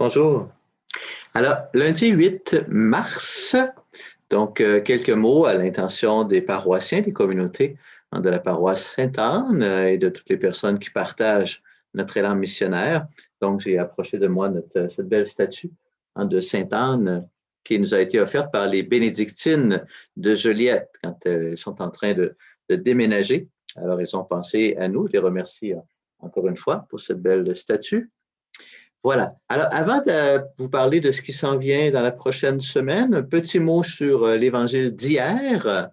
Bonjour. Alors, lundi 8 mars, donc quelques mots à l'intention des paroissiens, des communautés de la paroisse Sainte-Anne et de toutes les personnes qui partagent notre élan missionnaire. Donc, j'ai approché de moi cette belle statue de Sainte-Anne qui nous a été offerte par les bénédictines de Joliette quand elles sont en train de déménager. Alors, ils ont pensé à nous. Je les remercie encore une fois pour cette belle statue. Voilà. Alors, avant de vous parler de ce qui s'en vient dans la prochaine semaine, un petit mot sur l'évangile d'hier.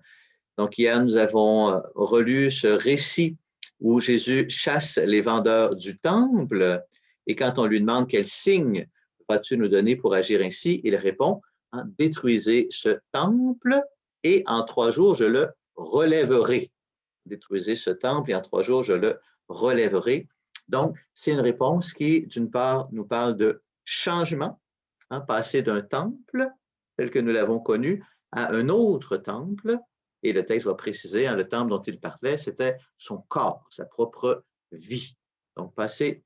Donc, hier, nous avons relu ce récit où Jésus chasse les vendeurs du temple. Et quand on lui demande quel signe vas-tu nous donner pour agir ainsi, il répond, détruisez ce temple et en 3 jours, je le relèverai. Détruisez ce temple et en 3 jours, je le relèverai. Donc, c'est une réponse qui, d'une part, nous parle de changement, passer d'un temple tel que nous l'avons connu à un autre temple. Et le texte va préciser, le temple dont il parlait, c'était son corps, sa propre vie. Donc, passer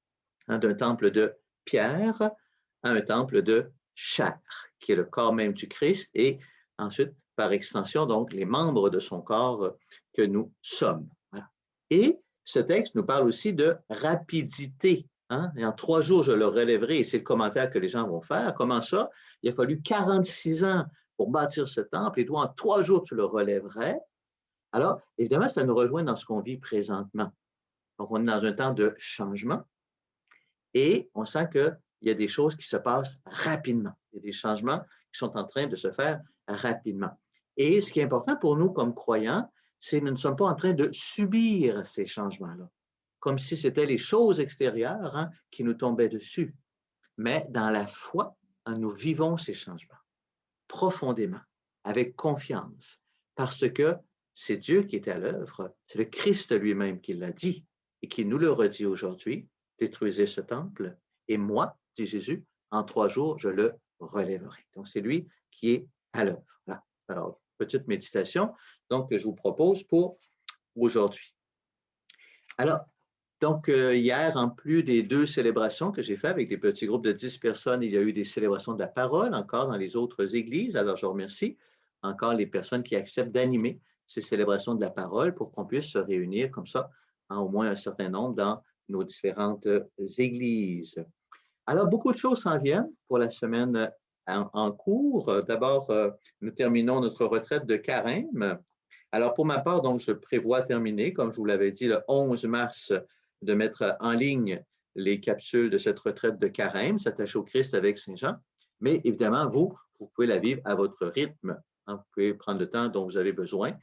d'un temple de pierre à un temple de chair, qui est le corps même du Christ, et ensuite, par extension, donc, les membres de son corps que nous sommes. Voilà. Et ce texte nous parle aussi de rapidité. Et en 3 jours, je le relèverai, et c'est le commentaire que les gens vont faire. Comment ça? Il a fallu 46 ans pour bâtir ce temple, et toi, en 3 jours, tu le relèverais. Alors, évidemment, ça nous rejoint dans ce qu'on vit présentement. Donc, on est dans un temps de changement, et on sent qu'il y a des choses qui se passent rapidement. Il y a des changements qui sont en train de se faire rapidement. Et ce qui est important pour nous comme croyants, c'est que nous ne sommes pas en train de subir ces changements-là, comme si c'était les choses extérieures qui nous tombaient dessus. Mais dans la foi, nous vivons ces changements profondément, avec confiance, parce que c'est Dieu qui est à l'œuvre, c'est le Christ lui-même qui l'a dit et qui nous le redit aujourd'hui, détruisez ce temple, et moi, dit Jésus, en 3 jours, je le relèverai. Donc, c'est lui qui est à l'œuvre. Voilà. Alors, petite méditation, donc, que je vous propose pour aujourd'hui. Alors, donc, hier, en plus des 2 célébrations que j'ai faites avec des petits groupes de 10 personnes, il y a eu des célébrations de la parole encore dans les autres églises. Alors, je remercie encore les personnes qui acceptent d'animer ces célébrations de la parole pour qu'on puisse se réunir comme ça, au moins un certain nombre dans nos différentes églises. Alors, beaucoup de choses s'en viennent pour la semaine en cours. D'abord, nous terminons notre retraite de carême. Alors, pour ma part, donc, je prévois terminer, comme je vous l'avais dit, le 11 mars, de mettre en ligne les capsules de cette retraite de carême, s'attacher au Christ avec Saint-Jean. Mais évidemment, vous pouvez la vivre à votre rythme. Vous pouvez prendre le temps dont vous avez besoin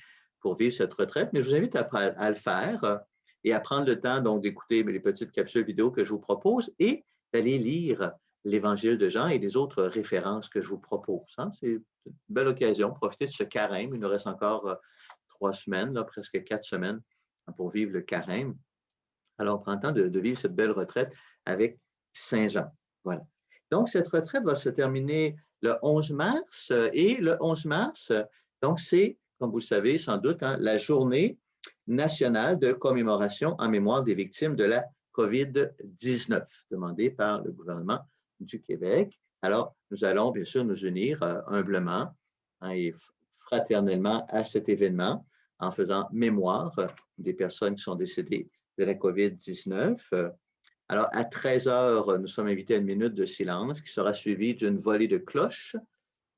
pour vivre cette retraite. Mais je vous invite à le faire et à prendre le temps donc d'écouter les petites capsules vidéo que je vous propose et d'aller lire l'Évangile de Jean et les autres références que je vous propose. C'est une belle occasion. Profitez de ce carême. Il nous reste encore 3 semaines, là, presque 4 semaines pour vivre le carême. Alors, on prend le temps de vivre cette belle retraite avec Saint-Jean. Voilà. Donc, cette retraite va se terminer le 11 mars et le 11 mars, donc c'est, comme vous le savez sans doute, la journée nationale de commémoration en mémoire des victimes de la COVID-19, demandée par le gouvernement du Québec. Alors, nous allons bien sûr nous unir humblement et fraternellement à cet événement en faisant mémoire des personnes qui sont décédées de la COVID-19. Alors, à 13 heures, nous sommes invités à une minute de silence qui sera suivie d'une volée de cloches.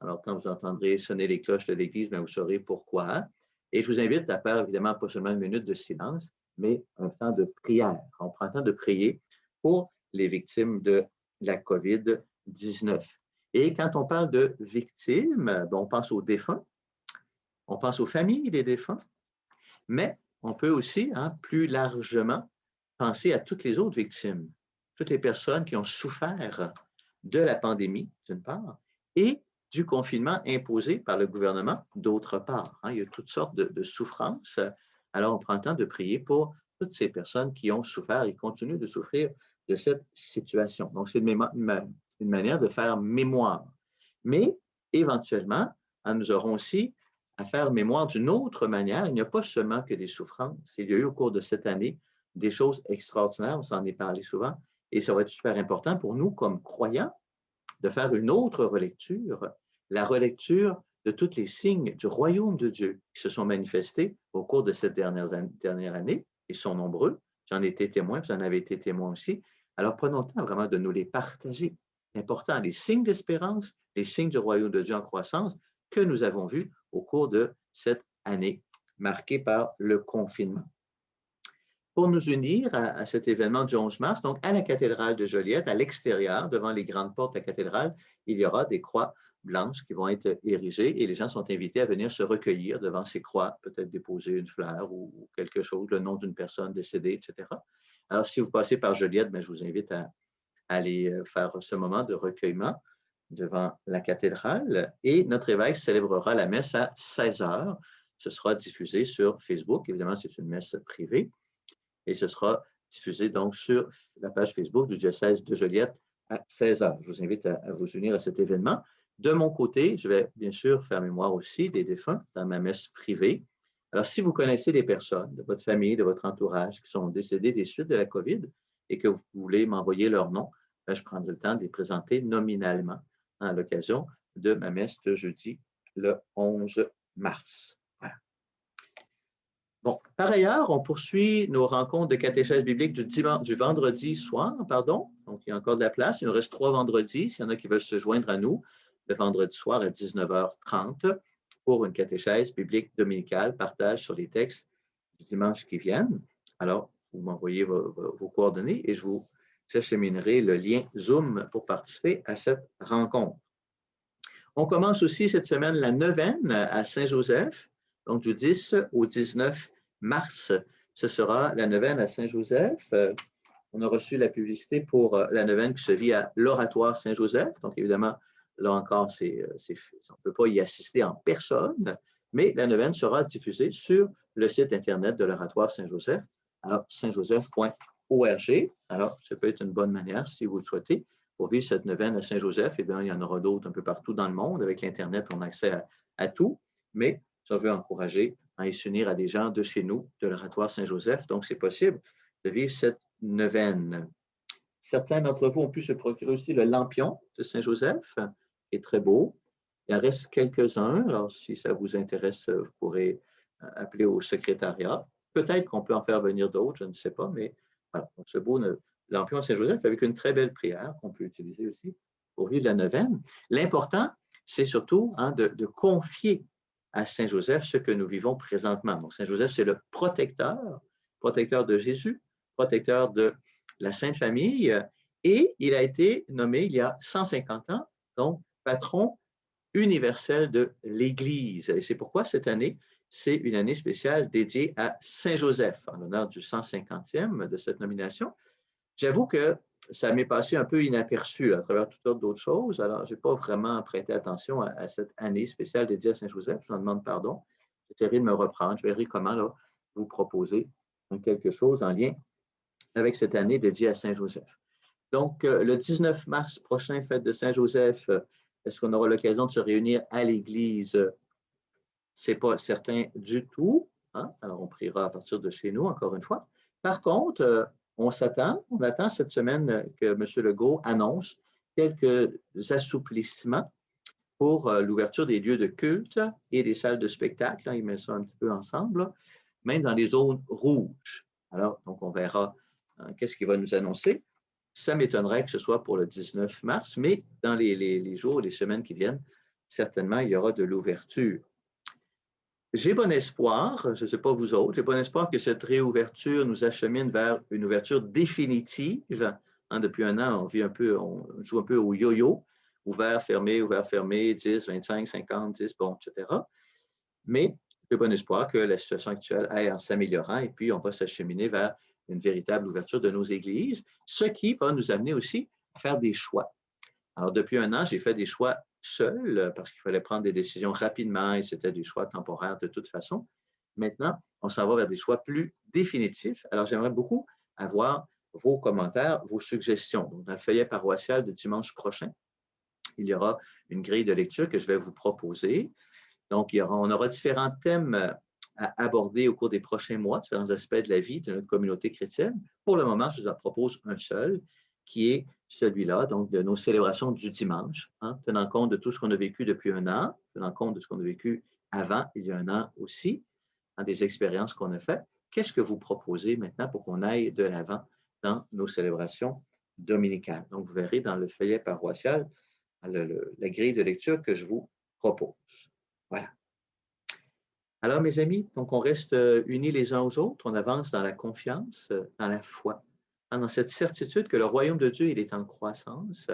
Alors, quand vous entendrez sonner les cloches de l'Église, vous saurez pourquoi. Et je vous invite à faire, évidemment, pas seulement une minute de silence, mais un temps de prière. On prend le temps de prier pour les victimes de la COVID-19. Et quand on parle de victimes, on pense aux défunts, on pense aux familles des défunts, mais on peut aussi, plus largement, penser à toutes les autres victimes, toutes les personnes qui ont souffert de la pandémie, d'une part, et du confinement imposé par le gouvernement, d'autre part. Il y a toutes sortes de souffrances. Alors, on prend le temps de prier pour toutes ces personnes qui ont souffert et continuent de souffrir de cette situation. Donc, c'est une manière de faire mémoire. Mais, éventuellement, nous aurons aussi à faire mémoire d'une autre manière. Il n'y a pas seulement que des souffrances. Il y a eu au cours de cette année des choses extraordinaires, on s'en est parlé souvent, et ça va être super important pour nous comme croyants, de faire une autre relecture, la relecture de tous les signes du royaume de Dieu qui se sont manifestés au cours de cette dernière année. Ils sont nombreux. J'en ai été témoin, vous en avez été témoin aussi. Alors, prenons le temps vraiment de nous les partager. C'est important, les signes d'espérance, les signes du royaume de Dieu en croissance que nous avons vus au cours de cette année marquée par le confinement. Pour nous unir à cet événement du 11 mars, donc à la cathédrale de Joliette, à l'extérieur, devant les grandes portes de la cathédrale, il y aura des croix blanches qui vont être érigées et les gens sont invités à venir se recueillir devant ces croix, peut-être déposer une fleur ou quelque chose, le nom d'une personne décédée, etc. Alors, si vous passez par Joliette, bien, je vous invite à aller faire ce moment de recueillement devant la cathédrale et notre évêque célébrera la messe à 16 heures. Ce sera diffusé sur Facebook. Évidemment, c'est une messe privée et ce sera diffusé donc sur la page Facebook du diocèse de Joliette à 16 heures. Je vous invite à vous unir à cet événement. De mon côté, je vais bien sûr faire mémoire aussi des défunts dans ma messe privée. Alors, si vous connaissez des personnes de votre famille, de votre entourage qui sont décédées des suites de la COVID et que vous voulez m'envoyer leur nom, je prendrai le temps de les présenter nominalement à l'occasion de ma messe de jeudi le 11 mars. Voilà. Bon, par ailleurs, on poursuit nos rencontres de catéchèse biblique du vendredi soir, pardon. Donc, il y a encore de la place. Il nous reste 3 vendredis. S'il y en a qui veulent se joindre à nous, le vendredi soir à 19h30 pour une catéchèse biblique dominicale, partage sur les textes du dimanche qui viennent. Alors, vous m'envoyez vos coordonnées et je vous acheminerai le lien Zoom pour participer à cette rencontre. On commence aussi cette semaine la neuvaine à Saint-Joseph. Donc, du 10 au 19 mars, ce sera la neuvaine à Saint-Joseph. On a reçu la publicité pour la neuvaine qui se vit à l'Oratoire Saint-Joseph. Donc, évidemment, là encore, on ne peut pas y assister en personne, mais la neuvaine sera diffusée sur le site Internet de l'Oratoire Saint-Joseph, alors saintjoseph.org. Alors, ça peut être une bonne manière, si vous le souhaitez, pour vivre cette neuvaine à Saint-Joseph. Eh bien, il y en aura d'autres un peu partout dans le monde. Avec l'Internet, on a accès à tout, mais ça veut encourager à y s'unir à des gens de chez nous, de l'Oratoire Saint-Joseph. Donc, c'est possible de vivre cette neuvaine. Certains d'entre vous ont pu se procurer aussi le lampion de Saint-Joseph, qui est très beau. Il en reste quelques-uns. Alors, si ça vous intéresse, vous pourrez appeler au secrétariat. Peut-être qu'on peut en faire venir d'autres, je ne sais pas, mais voilà. Donc, ce beau lampion à Saint-Joseph avec une très belle prière qu'on peut utiliser aussi pour vivre la neuvaine. L'important, c'est surtout de confier à Saint-Joseph ce que nous vivons présentement. Donc, Saint-Joseph, c'est le protecteur de Jésus, protecteur de la Sainte Famille, et il a été nommé il y a 150 ans, donc patron universel de l'Église. Et c'est pourquoi cette année, c'est une année spéciale dédiée à Saint-Joseph, en l'honneur du 150e de cette nomination. J'avoue que ça m'est passé un peu inaperçu à travers toutes sortes d'autres choses. Alors, je n'ai pas vraiment prêté attention à cette année spéciale dédiée à Saint-Joseph. Je vous en demande pardon. J'essaierai de me reprendre. Je verrai comment là, vous proposer quelque chose en lien avec cette année dédiée à Saint-Joseph. Donc, le 19 mars prochain, fête de Saint-Joseph, est-ce qu'on aura l'occasion de se réunir à l'église? Ce n'est pas certain du tout. Hein? Alors, on priera à partir de chez nous, encore une fois. Par contre, on attend cette semaine que M. Legault annonce quelques assouplissements pour l'ouverture des lieux de culte et des salles de spectacle. Il met ça un petit peu ensemble, même dans les zones rouges. Alors, donc, on verra qu'est-ce qu'il va nous annoncer. Ça m'étonnerait que ce soit pour le 19 mars, mais dans les jours et les semaines qui viennent, certainement, il y aura de l'ouverture. J'ai bon espoir, je ne sais pas vous autres, j'ai bon espoir que cette réouverture nous achemine vers une ouverture définitive. Depuis un an, on joue un peu au yo-yo, ouvert, fermé, 10, 25, 50, 10, bon, etc. Mais j'ai bon espoir que la situation actuelle aille en s'améliorant et puis on va s'acheminer vers une véritable ouverture de nos églises, ce qui va nous amener aussi à faire des choix. Alors, depuis un an, j'ai fait des choix seul parce qu'il fallait prendre des décisions rapidement et c'était des choix temporaires de toute façon. Maintenant, on s'en va vers des choix plus définitifs. Alors, j'aimerais beaucoup avoir vos commentaires, vos suggestions. Donc, dans le feuillet paroissial de dimanche prochain, il y aura une grille de lecture que je vais vous proposer. Donc, on aura différents thèmes à aborder au cours des prochains mois, différents aspects de la vie de notre communauté chrétienne. Pour le moment, je vous en propose un seul, qui est celui-là, donc de nos célébrations du dimanche, hein, tenant compte de tout ce qu'on a vécu depuis un an, tenant compte de ce qu'on a vécu avant, il y a un an aussi, hein, des expériences qu'on a faites. Qu'est-ce que vous proposez maintenant pour qu'on aille de l'avant dans nos célébrations dominicales? Donc, vous verrez dans le feuillet paroissial la grille de lecture que je vous propose. Voilà. Alors, mes amis, donc on reste unis les uns aux autres, on avance dans la confiance, dans la foi, hein, dans cette certitude que le royaume de Dieu, il est en croissance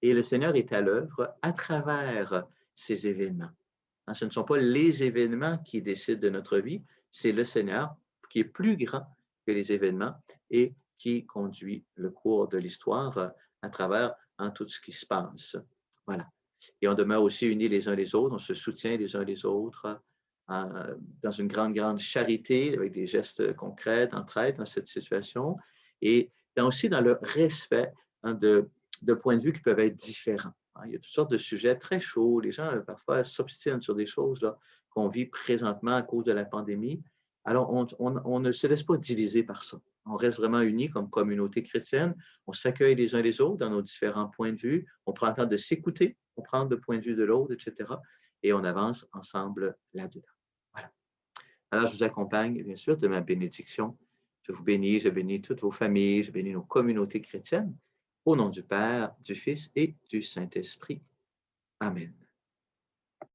et le Seigneur est à l'œuvre à travers ces événements. Hein, ce ne sont pas les événements qui décident de notre vie, c'est le Seigneur qui est plus grand que les événements et qui conduit le cours de l'histoire à travers tout ce qui se passe. Voilà. Et on demeure aussi unis les uns les autres, on se soutient les uns les autres dans une grande, grande charité, avec des gestes concrets d'entraide dans cette situation, et aussi dans le respect hein, de points de vue qui peuvent être différents. Hein. Il y a toutes sortes de sujets très chauds. Les gens, parfois, s'obstinent sur des choses qu'on vit présentement à cause de la pandémie. Alors, on ne se laisse pas diviser par ça. On reste vraiment unis comme communauté chrétienne. On s'accueille les uns les autres dans nos différents points de vue. On prend le temps de s'écouter, comprendre le point de vue de l'autre, etc. Et on avance ensemble là-dedans. Voilà. Alors, je vous accompagne, bien sûr, de ma bénédiction. Je vous bénis, je bénis toutes vos familles, je bénis nos communautés chrétiennes. Au nom du Père, du Fils et du Saint-Esprit. Amen.